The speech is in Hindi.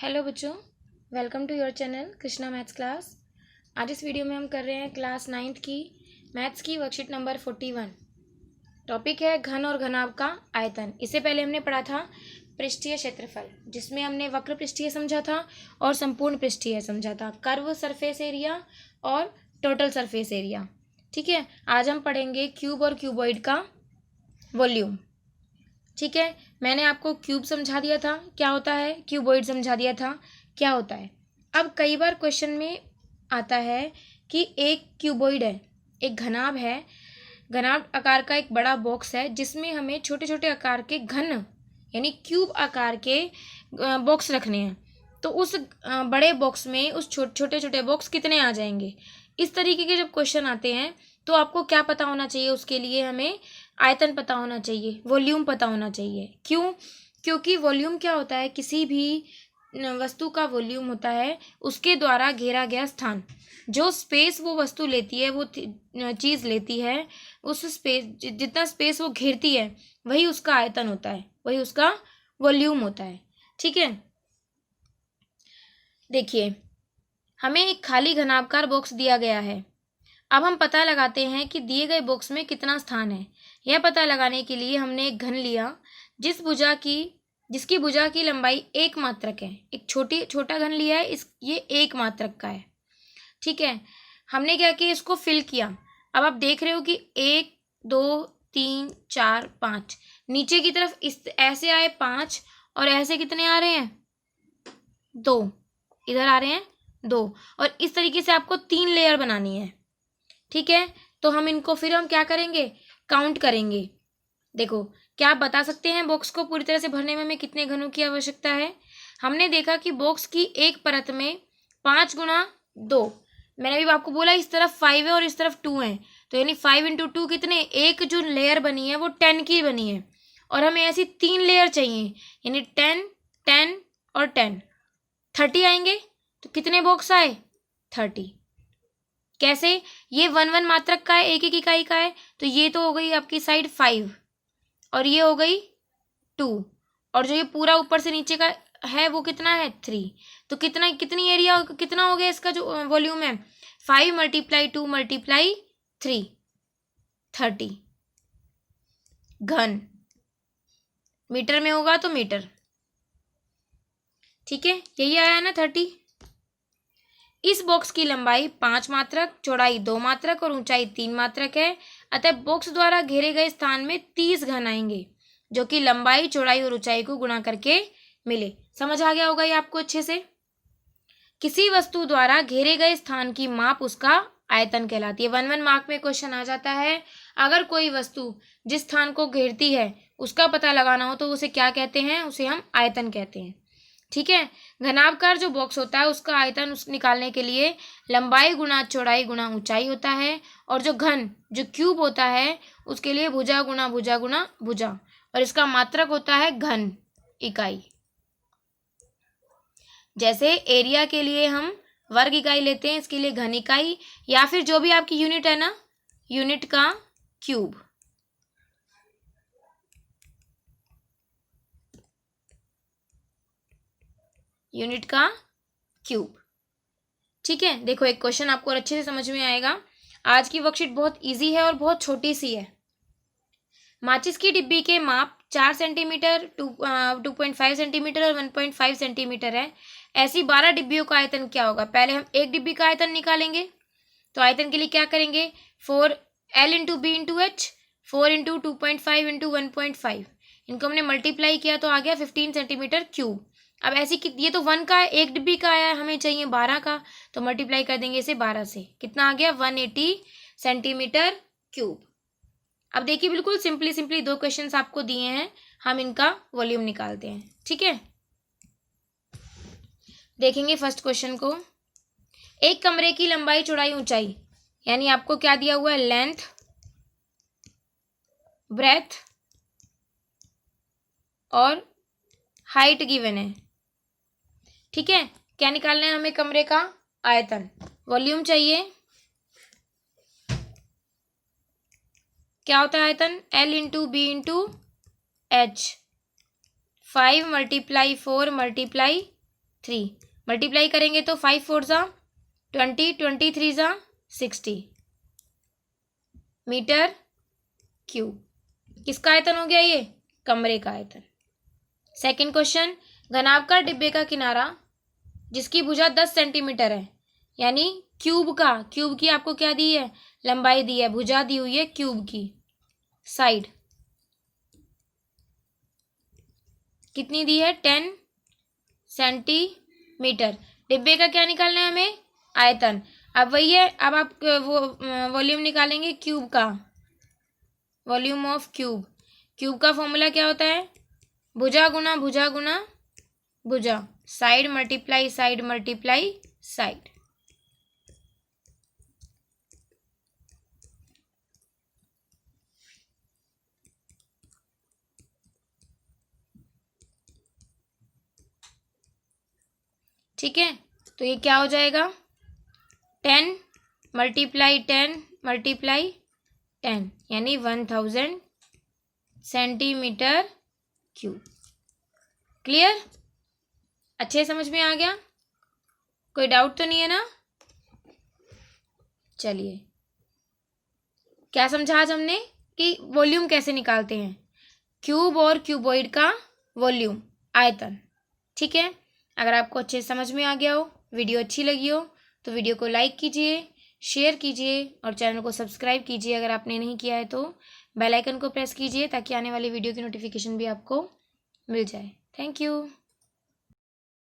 हेलो बच्चों, welcome to your channel Krishna maths class. आज इस वीडियो में हम कर रहे हैं क्लास 9th की मैथ्स की वर्कशीट नंबर 41। टॉपिक है घन और घनाभ का आयतन। इससे पहले हमने पढ़ा था पृष्ठीय क्षेत्रफल, जिसमें हमने वक्र पृष्ठीय समझा था और संपूर्ण पृष्ठीय समझा था, कर्व सरफेस एरिया और टोटल सरफेस एरिया। ठीक है, आज हम पढ़ेंगे क्यूब और क्यूबॉइड का वॉल्यूम। ठीक है, मैंने आपको क्यूब समझा दिया था क्या होता है, क्यूबॉइड समझा दिया था क्या होता है। अब कई बार क्वेश्चन में आता है कि एक क्यूबॉइड है, एक घनाभ है, घनाभ आकार का एक बड़ा बॉक्स है जिसमें हमें छोटे छोटे आकार के घन यानी क्यूब आकार के बॉक्स रखने हैं। तो उस बड़े बॉक्स में उस छोटे छोटे बॉक्स कितने आ जाएंगे। इस तरीके के जब क्वेश्चन आते हैं तो आपको क्या पता होना चाहिए, उसके लिए हमें आयतन पता होना चाहिए, वॉल्यूम पता होना चाहिए। क्यों? क्योंकि वॉल्यूम क्या होता है, किसी भी वस्तु का वॉल्यूम होता है उसके द्वारा घेरा गया स्थान। जो स्पेस वो वस्तु लेती है, वो चीज़ लेती है, उस स्पेस जितना स्पेस वो घेरती है वही उसका आयतन होता है, वही उसका वॉल्यूम होता है। ठीक है, देखिए हमें एक खाली घनाभकार बॉक्स दिया गया है। अब हम पता लगाते हैं कि दिए गए बॉक्स में कितना स्थान है। यह पता लगाने के लिए हमने एक घन लिया जिसकी भुजा की लंबाई 1 मात्रक है। एक छोटा घन लिया है, ये 1 मात्रक का है। ठीक है, हमने क्या किया, इसको फिल किया। अब आप देख रहे हो कि 1 2 3 4 5, नीचे की तरफ इस ऐसे आए 5 और ऐसे कितने आ रहे हैं, 2, इधर आ रहे हैं 2। और इस तरीके से आपको 3 लेयर बनानी है। ठीक है, तो हम इनको फिर हम क्या करेंगे, काउंट करेंगे। देखो, क्या आप बता सकते हैं बॉक्स को पूरी तरह से भरने में हमें कितने घनों की आवश्यकता है। हमने देखा कि बॉक्स की एक परत में 5 गुणा 2, मैंने भी आपको बोला इस तरफ 5 है और इस तरफ 2 है, तो यानी 5 इंटू 2 कितने, एक जो लेयर बनी है वो 10 की बनी है और हमें ऐसी 3 लेयर चाहिए, यानी 10 10 और 10, 30 आएंगे। तो कितने बॉक्स आए, 30। कैसे, ये 1 मात्रक का है, एक एक इकाई का है, तो ये तो हो गई आपकी साइड 5 और ये हो गई 2, और जो ये पूरा ऊपर से नीचे का है वो कितना है 3। तो कितनी एरिया कितना हो गया इसका जो वॉल्यूम है, 5 मल्टीप्लाई 2 मल्टीप्लाई 3, 30 घन। मीटर में होगा तो मीटर। ठीक है, यही आया ना 30। इस बॉक्स की लंबाई 5 मात्रक, चौड़ाई 2 मात्रक और ऊंचाई 3 मात्रक है। अतः बॉक्स द्वारा घेरे गए स्थान में 30 घन आएंगे, जो कि लंबाई, चौड़ाई और ऊंचाई को गुणा करके मिले। समझ आ गया होगा ये आपको अच्छे से। किसी वस्तु द्वारा घेरे गए स्थान की माप उसका आयतन कहलाती है। 1 मार्क में क्वेश्चन आ जाता है, अगर कोई वस्तु जिस स्थान को घेरती है उसका पता लगाना हो तो उसे क्या कहते हैं, उसे हम आयतन कहते हैं। ठीक है, घनाभकार जो बॉक्स होता है उसका आयतन उस निकालने के लिए लंबाई गुणा चौड़ाई गुणा ऊंचाई होता है, और जो घन जो क्यूब होता है उसके लिए भुजा गुणा भुजा गुणा भुजा, और इसका मात्रक होता है घन इकाई। जैसे एरिया के लिए हम वर्ग इकाई लेते हैं, इसके लिए घन इकाई, या फिर जो भी आपकी यूनिट है ना, यूनिट का क्यूब। यूनिट का क्यूब। ठीक है, देखो एक क्वेश्चन आपको अच्छे से समझ में आएगा। आज की वर्कशीट बहुत इजी है और बहुत छोटी सी है। माचिस की डिब्बी के माप 4 सेंटीमीटर, 2.5 सेंटीमीटर और 1.5 सेंटीमीटर है। ऐसी 12 डिब्बियों का आयतन क्या होगा। पहले हम एक डिब्बी का आयतन निकालेंगे, तो आयतन के लिए क्या करेंगे, 4L into B into H, 4 into 2.5 into 1.5, इनको हमने मल्टीप्लाई किया तो आ गया 15 सेंटीमीटर क्यूब। अब ऐसी ये तो 1 का है, एक डिब्बी का आया, हमें चाहिए 12 का, तो मल्टीप्लाई कर देंगे इसे 12 से, कितना आ गया 180 सेंटीमीटर क्यूब। अब देखिए बिल्कुल सिंपली 2 क्वेश्चंस आपको दिए हैं, हम इनका वॉल्यूम निकालते हैं। ठीक है, देखेंगे फर्स्ट क्वेश्चन को। एक कमरे की लंबाई चौड़ाई ऊंचाई, यानी आपको क्या दिया हुआ है, लेंथ ब्रेथ और हाइट गिवन है। ठीक है, क्या निकालना है हमें, कमरे का आयतन। वॉल्यूम चाहिए, क्या होता है आयतन, L into B into H, 5 multiply 4 multiply 3 multiply करेंगे तो 5 4 ज़ा 20, 23 ज़ा 60 मीटर क्यूब। किसका आयतन हो गया ये? कमरे का आयतन। सेकंड क्वेश्चन, घनाभकार डिब्बे का किनारा जिसकी भुजा 10 सेंटीमीटर है, यानी क्यूब की आपको क्या दी है? लंबाई दी है, भुजा दी हुई है क्यूब की। साइड कितनी दी है? 10 सेंटीमीटर। डिब्बे का क्या निकालना है हमें? आयतन। अब वही है, अब आप वो वॉल्यूम निकालेंगे क्यूब का, वॉल्यूम ऑफ क्यूब। क्यूब का फॉर्मूला क्या होता है? भुजा गुना भुजा गुना भुजा, side multiply side multiply side. ठीक है, तो ये क्या हो जाएगा? 10 मल्टीप्लाई 10 मल्टीप्लाई 10 यानी 1000 सेंटीमीटर क्यूब। क्लियर? अच्छे समझ में आ गया? कोई डाउट तो नहीं है ना? चलिए, क्या समझा आज हमने कि वॉल्यूम कैसे निकालते हैं, क्यूब और क्यूबॉइड का वॉल्यूम, आयतन। ठीक है, अगर आपको अच्छे समझ में आ गया हो, वीडियो अच्छी लगी हो, तो वीडियो को लाइक कीजिए, शेयर कीजिए और चैनल को सब्सक्राइब कीजिए अगर आपने नहीं किया है तो। बेल आइकन को प्रेस कीजिए ताकि आने वाली वीडियो की नोटिफिकेशन भी आपको मिल जाए। Thank you.